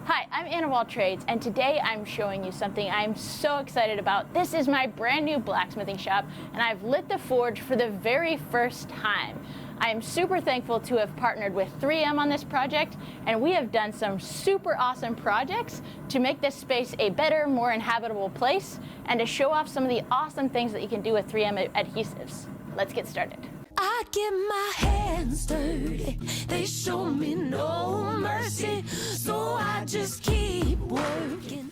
Hi, I'm Anna of All Trades, and today I'm showing you something I'm so excited about. This is my brand new blacksmithing shop, and I've lit the forge for the very first time. I am super thankful to have partnered with 3M on this project, and we have done some super awesome projects to make this space a better, more inhabitable place, and to show off some of the awesome things that you can do with 3M adhesives. Let's get started. I get my hands dirty, they show me no mercy, so I just keep working.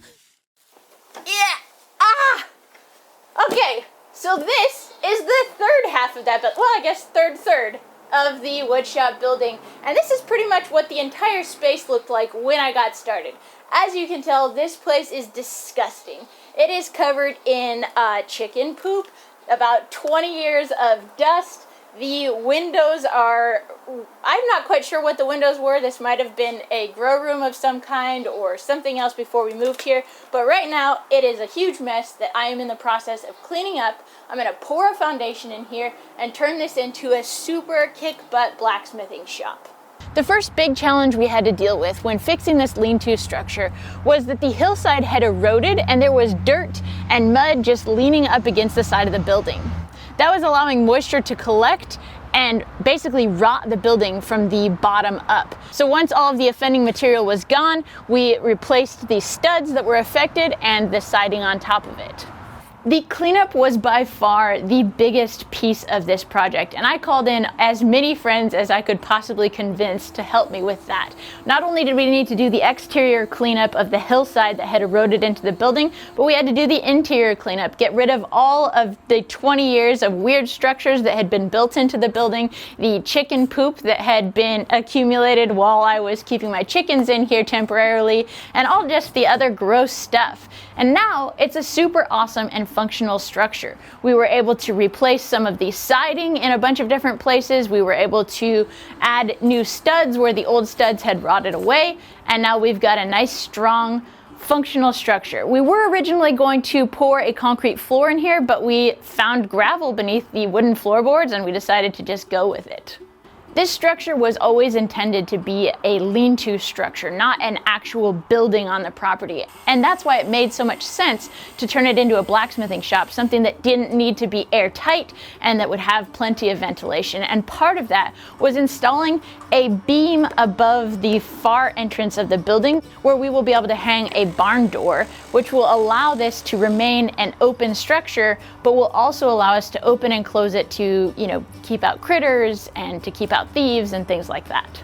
Okay, so this is the third half of that, but well, I guess third of the woodshop building, and this is pretty much what the entire space looked like when I got started. As you can tell, this place is disgusting. It is covered in chicken poop, about 20 years of dust. The windows are, I'm not quite sure what the windows were. This might have been a grow room of some kind or something else before we moved here. But right now, it is a huge mess that I am in the process of cleaning up. I'm going to pour a foundation in here and turn this into a super kick-butt blacksmithing shop. The first big challenge we had to deal with when fixing this lean-to structure was that the hillside had eroded and there was dirt and mud just leaning up against the side of the building. That was allowing moisture to collect and basically rot the building from the bottom up. So once all of the offending material was gone, we replaced the studs that were affected and the siding on top of it. The cleanup was by far the biggest piece of this project, and I called in as many friends as I could possibly convince to help me with that. Not only did we need to do the exterior cleanup of the hillside that had eroded into the building, but we had to do the interior cleanup, get rid of all of the 20 years of weird structures that had been built into the building, the chicken poop that had been accumulated while I was keeping my chickens in here temporarily, and all just the other gross stuff. And now it's a super awesome and functional structure. We were able to replace some of the siding in a bunch of different places. We were able to add new studs where the old studs had rotted away. And now we've got a nice, strong, functional structure. We were originally going to pour a concrete floor in here, but we found gravel beneath the wooden floorboards and we decided to just go with it. This structure was always intended to be a lean-to structure, not an actual building on the property. And that's why it made so much sense to turn it into a blacksmithing shop, something that didn't need to be airtight and that would have plenty of ventilation. And part of that was installing a beam above the far entrance of the building where we will be able to hang a barn door, which will allow this to remain an open structure, but will also allow us to open and close it to, keep out critters and to keep out thieves and things like that.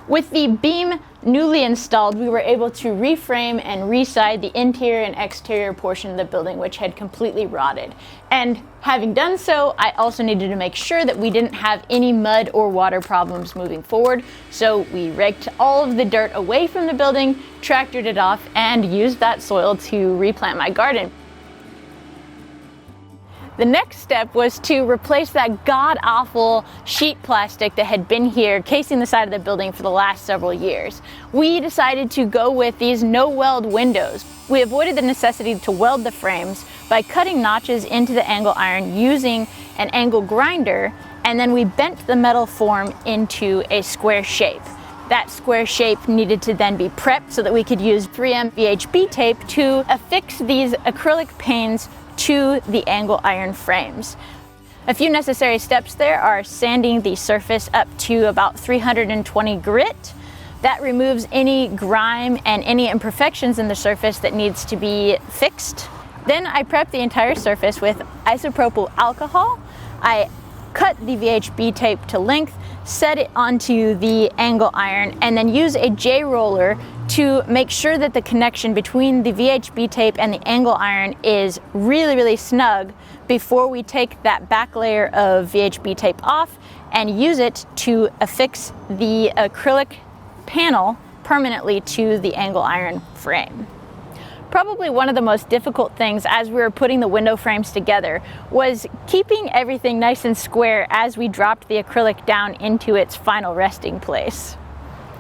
With the beam newly installed, we were able to reframe and reside the interior and exterior portion of the building, which had completely rotted. And having done so, I also needed to make sure that we didn't have any mud or water problems moving forward. So we raked all of the dirt away from the building, tractored it off, and used that soil to replant my garden. The next step was to replace that god-awful sheet plastic that had been here casing the side of the building for the last several years. We decided to go with these no-weld windows. We avoided the necessity to weld the frames by cutting notches into the angle iron using an angle grinder, and then we bent the metal form into a square shape. That square shape needed to then be prepped so that we could use 3M VHB tape to affix these acrylic panes to the angle iron frames. A few necessary steps there are sanding the surface up to about 320 grit. That removes any grime and any imperfections in the surface that needs to be fixed. Then I prep the entire surface with isopropyl alcohol. I cut the VHB tape to length, set it onto the angle iron, and then use a J-roller to make sure that the connection between the VHB tape and the angle iron is really, really snug before we take that back layer of VHB tape off and use it to affix the acrylic panel permanently to the angle iron frame. Probably one of the most difficult things as we were putting the window frames together was keeping everything nice and square as we dropped the acrylic down into its final resting place.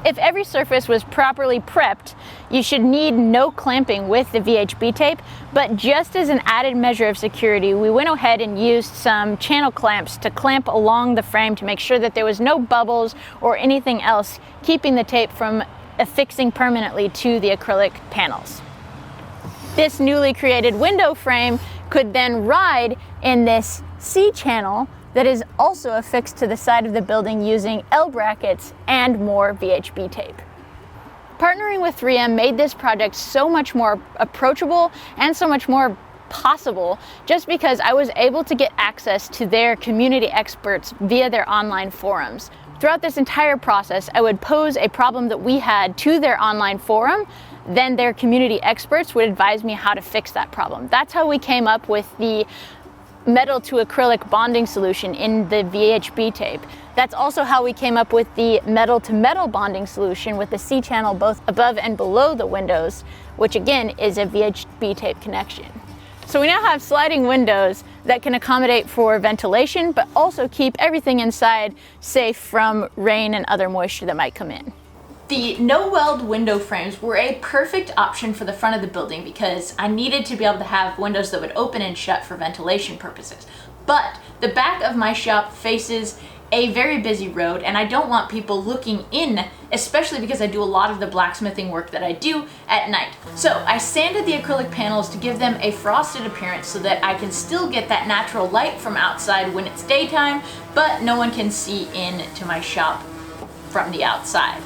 If every surface was properly prepped, you should need no clamping with the VHB tape, but just as an added measure of security, we went ahead and used some channel clamps to clamp along the frame to make sure that there was no bubbles or anything else keeping the tape from affixing permanently to the acrylic panels. This newly created window frame could then ride in this C-channel that is also affixed to the side of the building using L brackets and more VHB tape. Partnering with 3M made this project so much more approachable and so much more possible just because I was able to get access to their community experts via their online forums. Throughout this entire process, I would pose a problem that we had to their online forum, then their community experts would advise me how to fix that problem. That's how we came up with the metal to acrylic bonding solution in the VHB tape. That's also how we came up with the metal to metal bonding solution with the C-channel both above and below the windows, which again is a VHB tape connection. So we now have sliding windows that can accommodate for ventilation, but also keep everything inside safe from rain and other moisture that might come in. The no-weld window frames were a perfect option for the front of the building because I needed to be able to have windows that would open and shut for ventilation purposes. But the back of my shop faces a very busy road and I don't want people looking in, especially because I do a lot of the blacksmithing work that I do at night. So I sanded the acrylic panels to give them a frosted appearance so that I can still get that natural light from outside when it's daytime, but no one can see into my shop from the outside.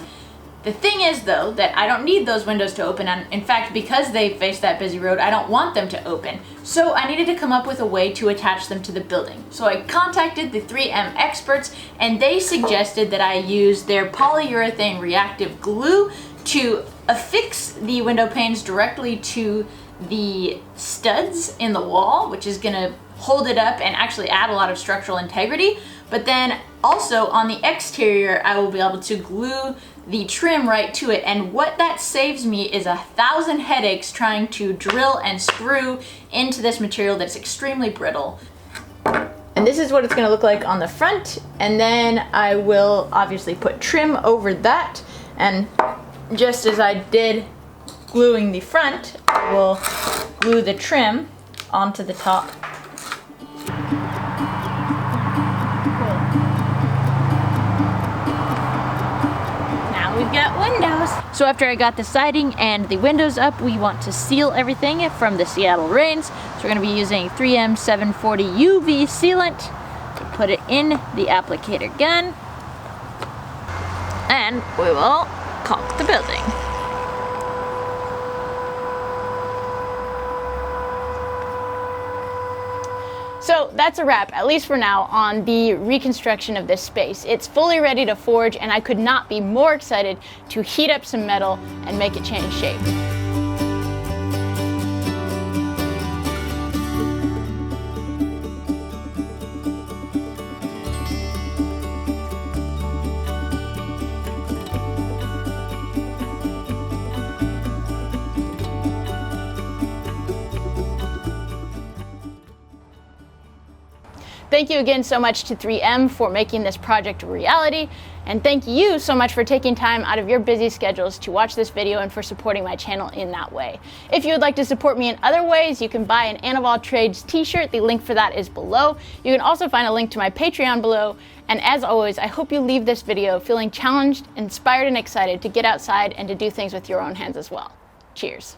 The thing is though that I don't need those windows to open, and in fact because they face that busy road I don't want them to open. So I needed to come up with a way to attach them to the building. So I contacted the 3M experts and they suggested that I use their polyurethane reactive glue to affix the window panes directly to the studs in the wall, which is gonna hold it up and actually add a lot of structural integrity. But then also on the exterior, I will be able to glue the trim right to it. And what that saves me is 1,000 headaches trying to drill and screw into this material that's extremely brittle. And this is what it's gonna look like on the front. And then I will obviously put trim over that. And just as I did gluing the front, I will glue the trim onto the top. We've got windows. So after I got the siding and the windows up, we want to seal everything from the Seattle rains. So we're going to be using 3M 740 UV sealant to put it in the applicator gun. And we will caulk the building. So that's a wrap, at least for now, on the reconstruction of this space. It's fully ready to forge and I could not be more excited to heat up some metal and make it change shape. Thank you again so much to 3M for making this project a reality, and thank you so much for taking time out of your busy schedules to watch this video and for supporting my channel in that way. If you would like to support me in other ways, you can buy an Ann of All Trades t-shirt. The link for that is below. You can also find a link to my Patreon below, and as always, I hope you leave this video feeling challenged, inspired, and excited to get outside and to do things with your own hands as well. Cheers.